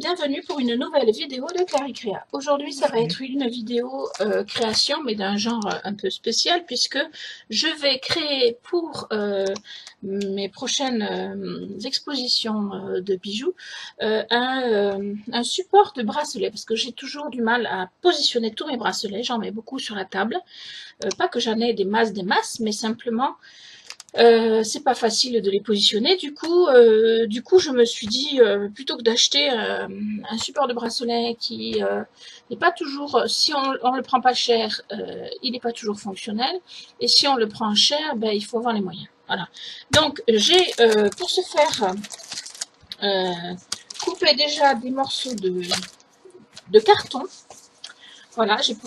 bienvenue pour une nouvelle vidéo de Claricrea. Aujourd'hui, ça va être une vidéo création, mais d'un genre un peu spécial, puisque je vais créer pour mes prochaines expositions de bijoux un support de bracelet, parce que j'ai toujours du mal à positionner tous mes bracelets, j'en mets beaucoup sur la table. Pas que j'en ai des masses, mais simplement c'est pas facile de les positionner. Du coup, je me suis dit, plutôt que d'acheter un support de bracelet qui n'est pas toujours, si on le prend pas cher, il n'est pas toujours fonctionnel. Et si on le prend cher, ben, il faut avoir les moyens. Voilà. Donc, j'ai, pour ce faire, coupé déjà des morceaux de carton. Voilà, j'ai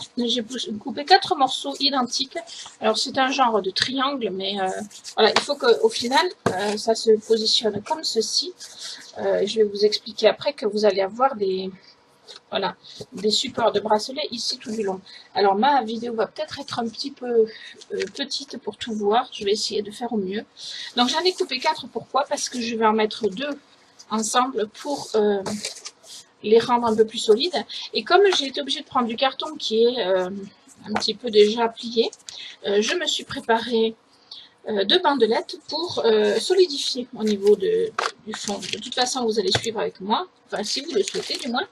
coupé 4 morceaux identiques. Alors, c'est un genre de triangle, mais voilà, il faut qu'au final, ça se positionne comme ceci. Je vais vous expliquer après que vous allez avoir voilà, des supports de bracelets ici tout du long. Alors, ma vidéo va peut-être être un petit peu petite pour tout voir. Je vais essayer de faire au mieux. Donc, j'en ai coupé 4. Pourquoi? Parce que je vais en mettre 2 ensemble pour les rendre un peu plus solides. Et comme j'ai été obligée de prendre du carton qui est un petit peu déjà plié, je me suis préparé 2 bandelettes pour solidifier au niveau du fond. De toute façon, vous allez suivre avec moi, enfin si vous le souhaitez du moins.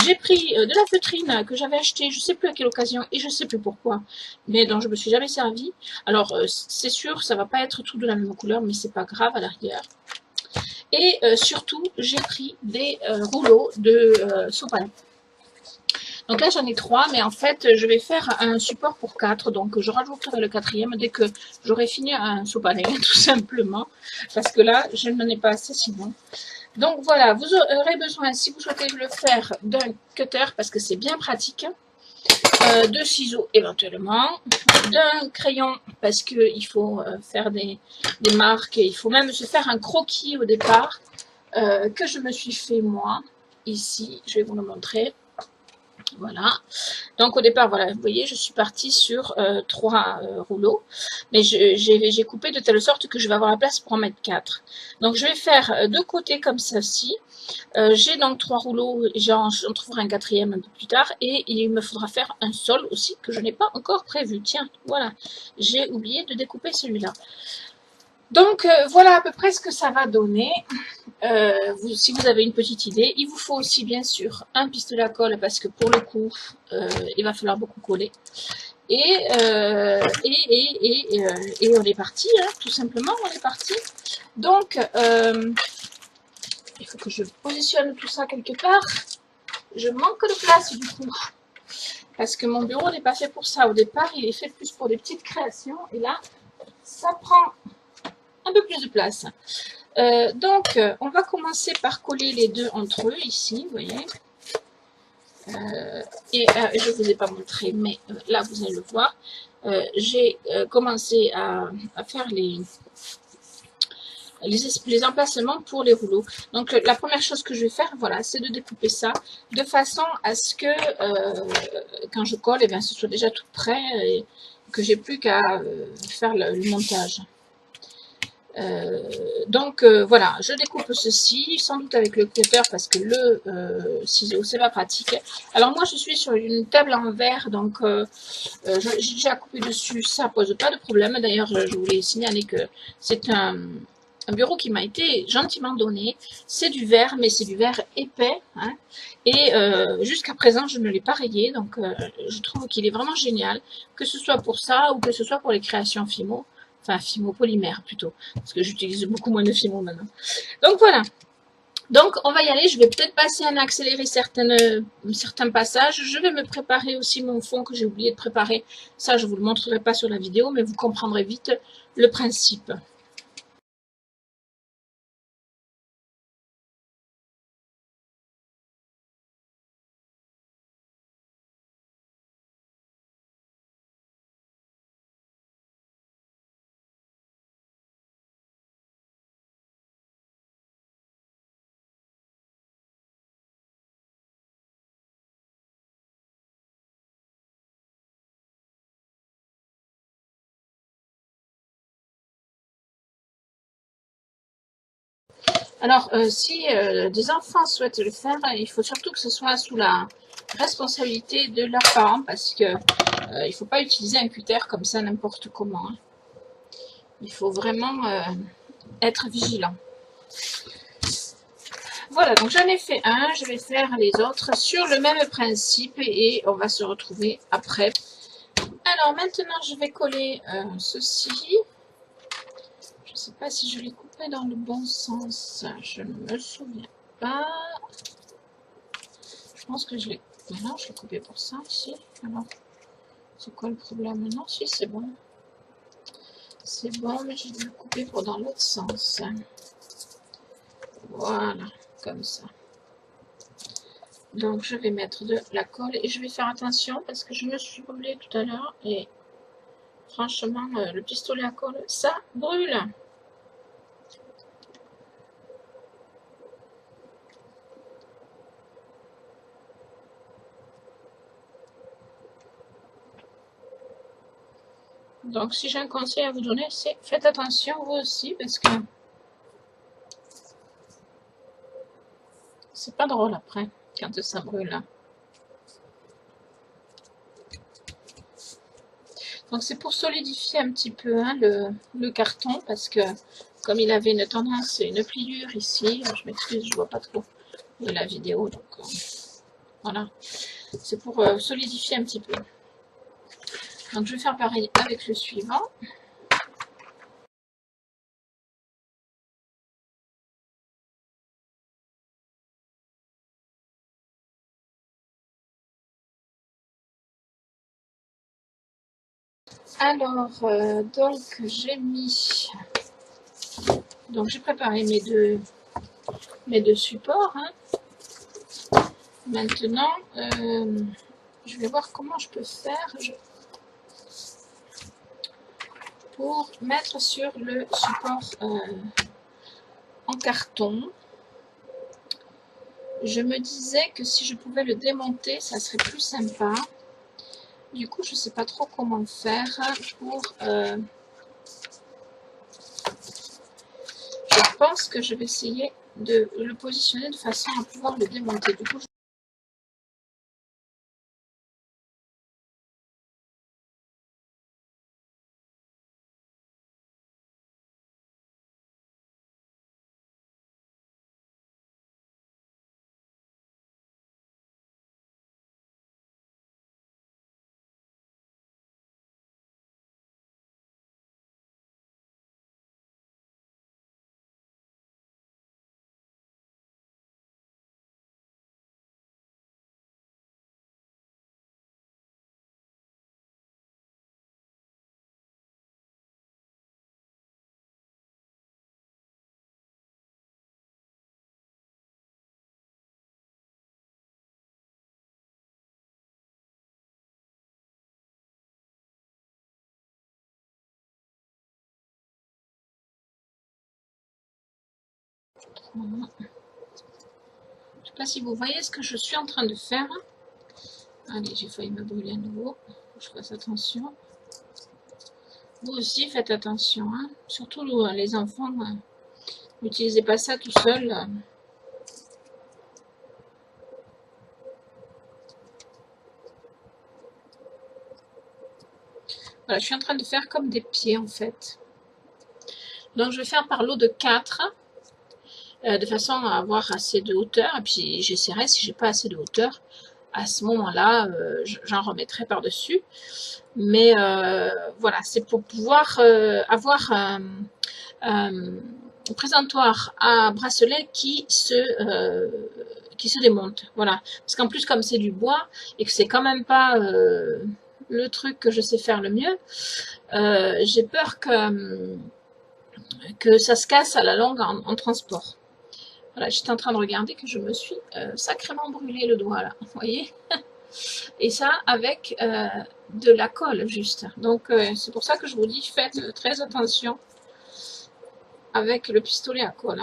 J'ai pris de la feutrine que j'avais achetée, je ne sais plus à quelle occasion et je ne sais plus pourquoi, mais dont je me suis jamais servi. Alors c'est sûr, ça va pas être tout de la même couleur, mais c'est pas grave à l'arrière. Et surtout, j'ai pris des rouleaux de sopalin. Donc là, j'en ai 3, mais en fait, je vais faire un support pour 4. Donc, je rajouterai le 4e dès que j'aurai fini un sopalin, tout simplement. Parce que là, je n'en ai pas assez sinon. Donc voilà, vous aurez besoin, si vous souhaitez le faire, d'un cutter, parce que c'est bien pratique. De ciseaux éventuellement, d'un crayon parce qu'il faut faire des marques, il faut même se faire un croquis au départ que je me suis fait moi, ici, je vais vous le montrer. Voilà, donc au départ, voilà, vous voyez, je suis partie sur 3 rouleaux, mais j'ai coupé de telle sorte que je vais avoir la place pour en mettre 4. Donc je vais faire 2 côtés comme ceci. J'ai donc 3 rouleaux, j'en trouverai un 4e un peu plus tard, et il me faudra faire un sol aussi que je n'ai pas encore prévu. Tiens, voilà, j'ai oublié de découper celui-là. Donc voilà à peu près ce que ça va donner. Si vous avez une petite idée, il vous faut aussi bien sûr un pistolet à colle parce que pour le coup, il va falloir beaucoup coller. Et on est parti, hein, tout simplement, on est parti. Donc, il faut que je positionne tout ça quelque part. Je manque de place du coup, parce que mon bureau n'est pas fait pour ça. Au départ, il est fait plus pour des petites créations, et là, ça prend un peu plus de place. Donc, on va commencer par coller les deux entre eux, ici, vous voyez. Je ne vous ai pas montré, mais là, vous allez le voir. J'ai commencé à faire les emplacements pour les rouleaux. Donc, la première chose que je vais faire, voilà, c'est de découper ça de façon à ce que, quand je colle, eh bien, ce soit déjà tout prêt et que j'ai plus qu'à faire le montage. Donc voilà, je découpe ceci, sans doute avec le cutter parce que le ciseau c'est pas pratique. Alors moi je suis sur une table en verre, donc j'ai déjà coupé dessus, ça pose pas de problème. D'ailleurs je voulais signaler que c'est un bureau qui m'a été gentiment donné. C'est du verre, mais c'est du verre épais, hein, et jusqu'à présent je ne l'ai pas rayé, donc je trouve qu'il est vraiment génial, que ce soit pour ça ou que ce soit pour les créations Fimo. Enfin, Fimo polymère plutôt, parce que j'utilise beaucoup moins de Fimo maintenant. Donc voilà. Donc on va y aller, je vais peut-être passer à accélérer certains passages. Je vais me préparer aussi mon fond que j'ai oublié de préparer. Ça, je ne vous le montrerai pas sur la vidéo, mais vous comprendrez vite le principe. Alors, si des enfants souhaitent le faire, il faut surtout que ce soit sous la responsabilité de leurs parents, parce que il ne faut pas utiliser un cutter comme ça n'importe comment. Hein. Il faut vraiment être vigilant. Voilà, donc j'en ai fait un, je vais faire les autres sur le même principe et on va se retrouver après. Alors maintenant, je vais coller ceci. Je ne sais pas si je l'ai coupé dans le bon sens, je ne me souviens pas. Je pense que je l'ai... Non, je l'ai coupé pour ça ici. Alors, c'est quoi le problème? Non, si, c'est bon. C'est bon, mais je vais le couper pour dans l'autre sens. Voilà, comme ça. Donc, je vais mettre de la colle et je vais faire attention parce que je me suis brûlée tout à l'heure et franchement, le pistolet à colle, ça brûle. Donc, si j'ai un conseil à vous donner, c'est faites attention vous aussi parce que c'est pas drôle après quand ça brûle. Donc, c'est pour solidifier un petit peu hein, le carton parce que comme il avait une tendance, une pliure ici, je m'excuse, je vois pas trop de la vidéo, donc voilà, c'est pour solidifier un petit peu. Donc, je vais faire pareil avec le suivant. Alors, donc j'ai mis, donc j'ai préparé mes deux supports. Hein. Maintenant, je vais voir comment je peux faire pour mettre sur le support en carton. Je me disais que si je pouvais le démonter, ça serait plus sympa. Du coup, je ne sais pas trop comment faire pour... je pense que je vais essayer de le positionner de façon à pouvoir le démonter. Du coup, voilà. Je ne sais pas si vous voyez ce que je suis en train de faire. Allez, j'ai failli me brûler à nouveau. Faut que je fasse attention. Vous aussi, faites attention. Hein. Surtout les enfants, n'utilisez pas ça tout seul. Voilà, je suis en train de faire comme des pieds en fait. Donc, je vais faire par lot de 4. De façon à avoir assez de hauteur. Et puis, j'essaierai, si j'ai pas assez de hauteur, à ce moment-là, j'en remettrai par-dessus. Mais voilà, c'est pour pouvoir avoir un présentoir à bracelet qui se démonte. Voilà. Parce qu'en plus, comme c'est du bois et que c'est quand même pas le truc que je sais faire le mieux, j'ai peur que ça se casse à la longue en transport. Voilà, j'étais en train de regarder que je me suis sacrément brûlé le doigt là, vous voyez. Et ça avec de la colle juste. Donc c'est pour ça que je vous dis, faites très attention avec le pistolet à colle.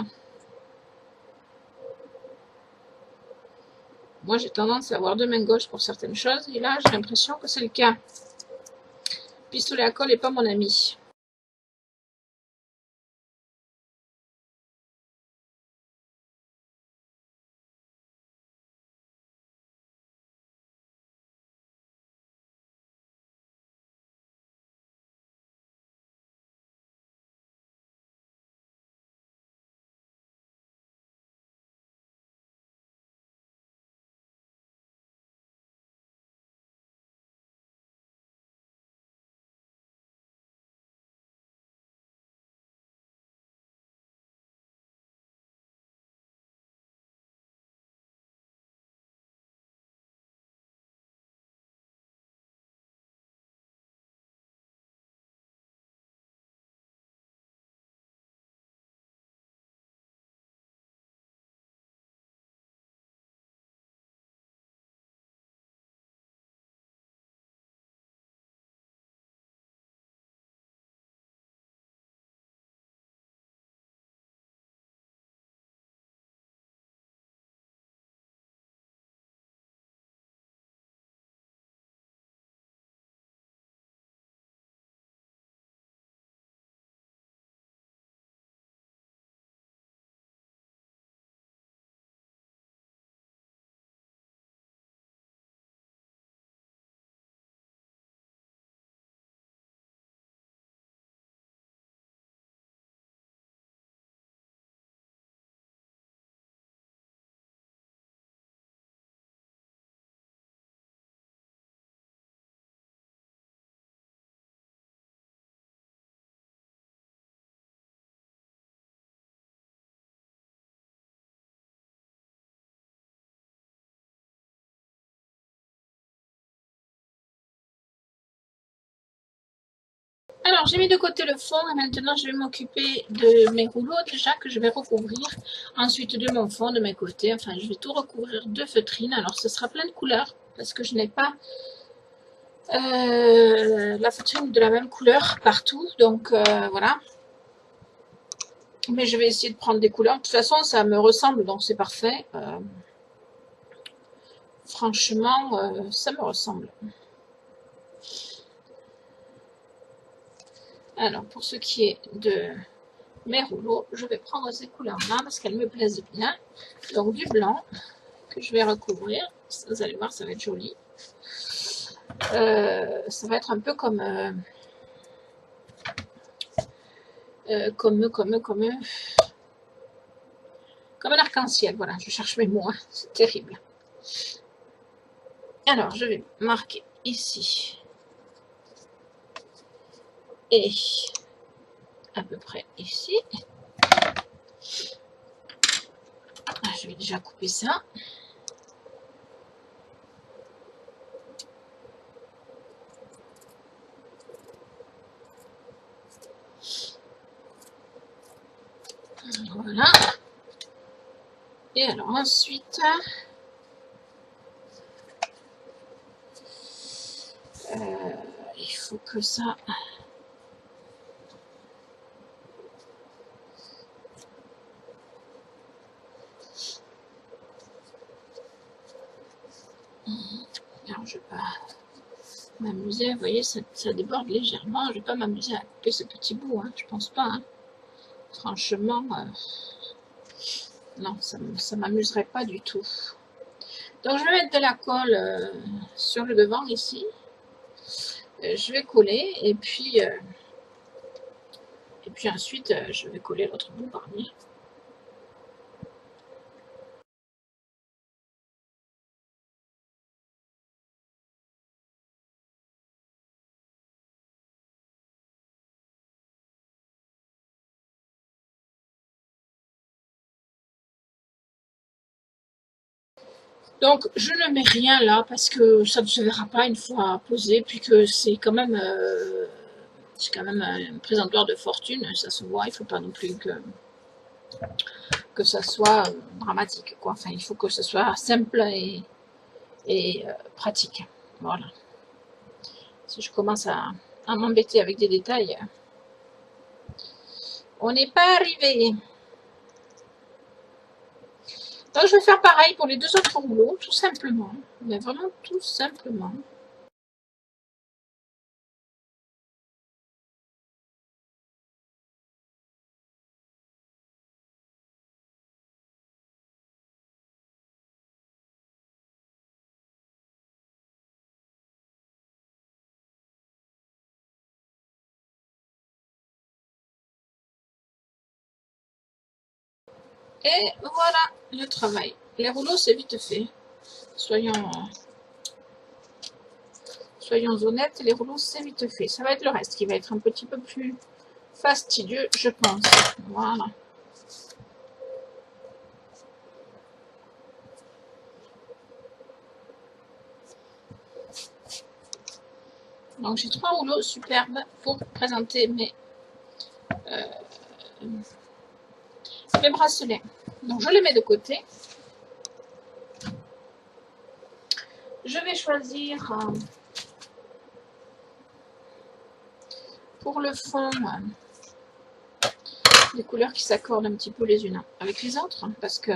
Moi j'ai tendance à avoir deux mains gauches pour certaines choses, et là j'ai l'impression que c'est le cas. Le pistolet à colle n'est pas mon ami. Alors, j'ai mis de côté le fond et maintenant je vais m'occuper de mes rouleaux déjà que je vais recouvrir. Ensuite de mon fond, de mes côtés, enfin je vais tout recouvrir de feutrine. Alors ce sera plein de couleurs parce que je n'ai pas la feutrine de la même couleur partout. Donc voilà. Mais je vais essayer de prendre des couleurs. De toute façon, ça me ressemble donc c'est parfait. Franchement, ça me ressemble. Alors, pour ce qui est de mes rouleaux, je vais prendre ces couleurs-là parce qu'elles me plaisent bien. Donc, du blanc que je vais recouvrir. Vous allez voir, ça va être joli. Ça va être un peu comme un arc-en-ciel. Voilà, je cherche mes mots. Hein. C'est terrible. Alors, je vais marquer ici. Et à peu près ici. Je vais déjà couper ça. Voilà. Et alors ensuite, il faut que ça... Alors, je vais pas m'amuser, vous voyez, ça déborde légèrement. Je vais pas m'amuser à couper ce petit bout, hein, je pense pas. Hein. Franchement, non, ça m'amuserait pas du tout. Donc, je vais mettre de la colle sur le devant ici. Je vais coller et puis ensuite, je vais coller l'autre bout parmi. Donc, je ne mets rien là parce que ça ne se verra pas une fois posé, puis que c'est quand même un présentoir de fortune, ça se voit, il ne faut pas non plus que ça soit dramatique, quoi. Enfin, il faut que ce soit simple et pratique. Voilà. Si je commence à m'embêter avec des détails, on n'est pas arrivé. Donc, je vais faire pareil pour les deux autres rouleaux, tout simplement. Mais vraiment tout simplement. Et voilà le travail. Les rouleaux, c'est vite fait. Soyons honnêtes, les rouleaux, c'est vite fait. Ça va être le reste qui va être un petit peu plus fastidieux, je pense. Voilà. Donc, j'ai 3 rouleaux superbes pour présenter mes bracelets. Donc, je les mets de côté. Je vais choisir pour le fond des couleurs qui s'accordent un petit peu les unes avec les autres, parce que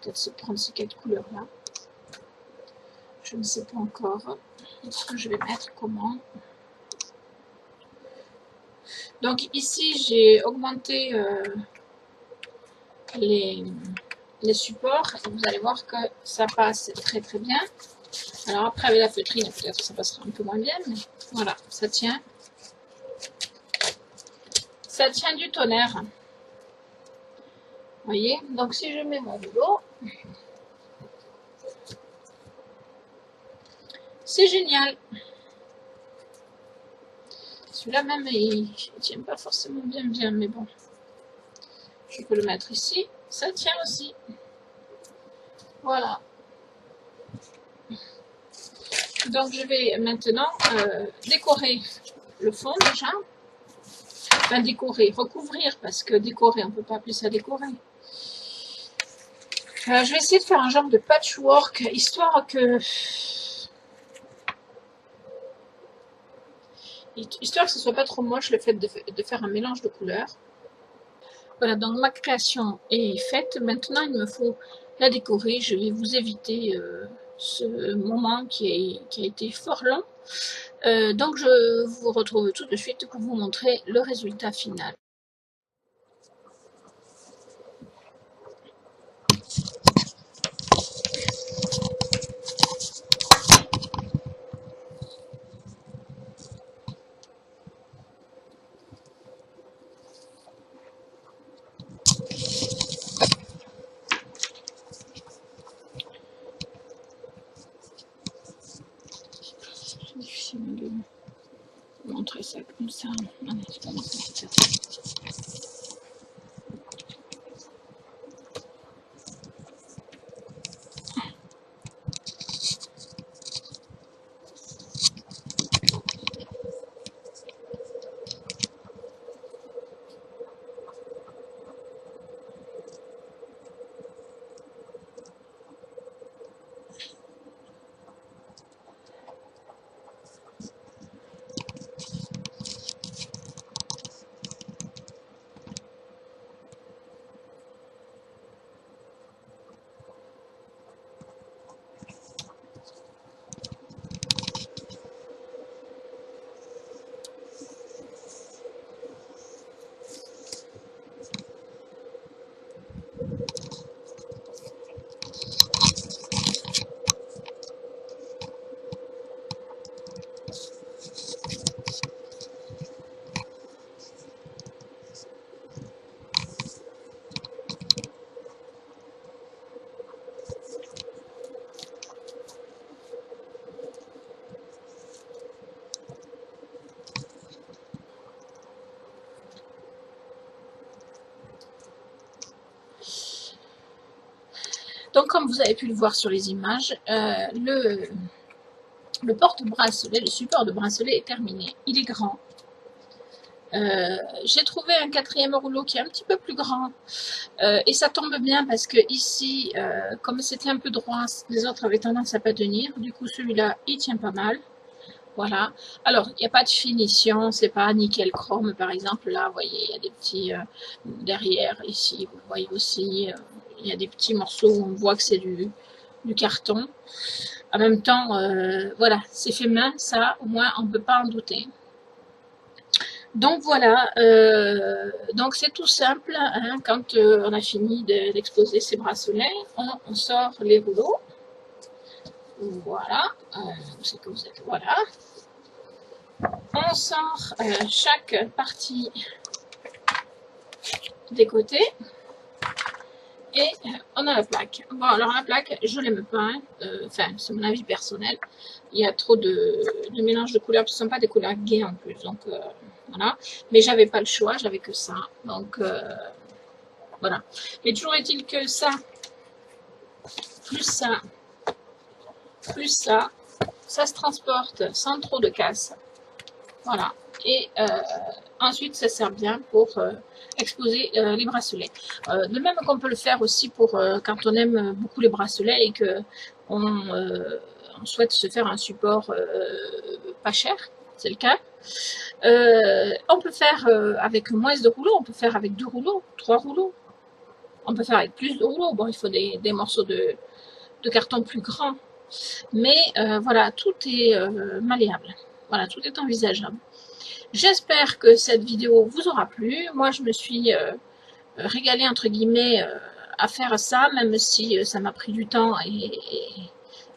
peut-être se prendre ces 4 couleurs là. Je ne sais pas encore ce que je vais mettre, comment. Donc ici, j'ai augmenté les supports et vous allez voir que ça passe très très bien. Alors après, avec la feutrine, peut-être ça passera un peu moins bien, mais voilà, ça tient. Ça tient du tonnerre. Vous voyez? Donc si je mets mon rouleau, c'est génial. Celui-là même, il ne tient pas forcément bien, mais bon. Je peux le mettre ici. Ça tient aussi. Voilà. Donc, je vais maintenant décorer le fond déjà. Enfin, décorer, recouvrir, parce que décorer, on ne peut pas appeler ça décorer. Je vais essayer de faire un genre de patchwork, histoire que ce soit pas trop moche le fait de faire un mélange de couleurs. Voilà, donc ma création est faite. Maintenant, il me faut la décorer. Je vais vous éviter ce moment qui a été fort long. Donc, je vous retrouve tout de suite pour vous montrer le résultat final. C'est difficile de montrer ça comme ça. Donc, comme vous avez pu le voir sur les images, le porte-bracelet, le support de bracelet est terminé. Il est grand. J'ai trouvé un 4e rouleau qui est un petit peu plus grand et ça tombe bien parce que ici, comme c'était un peu droit, les autres avaient tendance à pas tenir. Du coup, celui-là, il tient pas mal. Voilà. Alors, il n'y a pas de finition, c'est pas nickel chrome par exemple. Là, vous voyez, il y a des petits derrière. Ici, vous voyez aussi, il y a des petits morceaux où on voit que c'est du carton. En même temps, voilà, c'est fait main, ça, au moins, on ne peut pas en douter. Donc voilà, donc c'est tout simple, hein, quand on a fini d'exposer ces bracelets, on sort les rouleaux. Voilà, c'est que vous êtes, voilà. On sort chaque partie des côtés et on a la plaque. Bon, alors la plaque, je l'aime pas, enfin, c'est mon avis personnel. Il y a trop de mélange de couleurs, ce ne sont pas des couleurs gaies en plus, donc voilà. Mais j'avais pas le choix, j'avais que ça, donc voilà. Mais toujours est-il que ça, plus ça, plus ça se transporte sans trop de casse. Voilà. Et ensuite, ça sert bien pour exposer les bracelets. De même qu'on peut le faire aussi pour quand on aime beaucoup les bracelets et que on souhaite se faire un support pas cher, c'est le cas. On peut faire avec moins de rouleaux, on peut faire avec 2 rouleaux, 3 rouleaux. On peut faire avec plus de rouleaux. Bon, il faut des morceaux de carton plus grands. Mais voilà, tout est malléable. Voilà, tout est envisageable. J'espère que cette vidéo vous aura plu. Moi, je me suis régalée, entre guillemets, à faire ça, même si ça m'a pris du temps et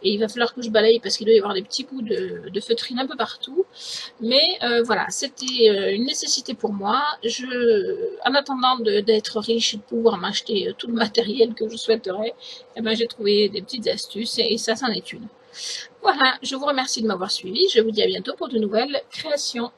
il va falloir que je balaye parce qu'il doit y avoir des petits bouts de feutrine un peu partout. Mais voilà, c'était une nécessité pour moi. En attendant d'être riche et de pouvoir m'acheter tout le matériel que je souhaiterais, eh ben, j'ai trouvé des petites astuces et ça, c'en est une. Voilà, je vous remercie de m'avoir suivi. Je vous dis à bientôt pour de nouvelles créations.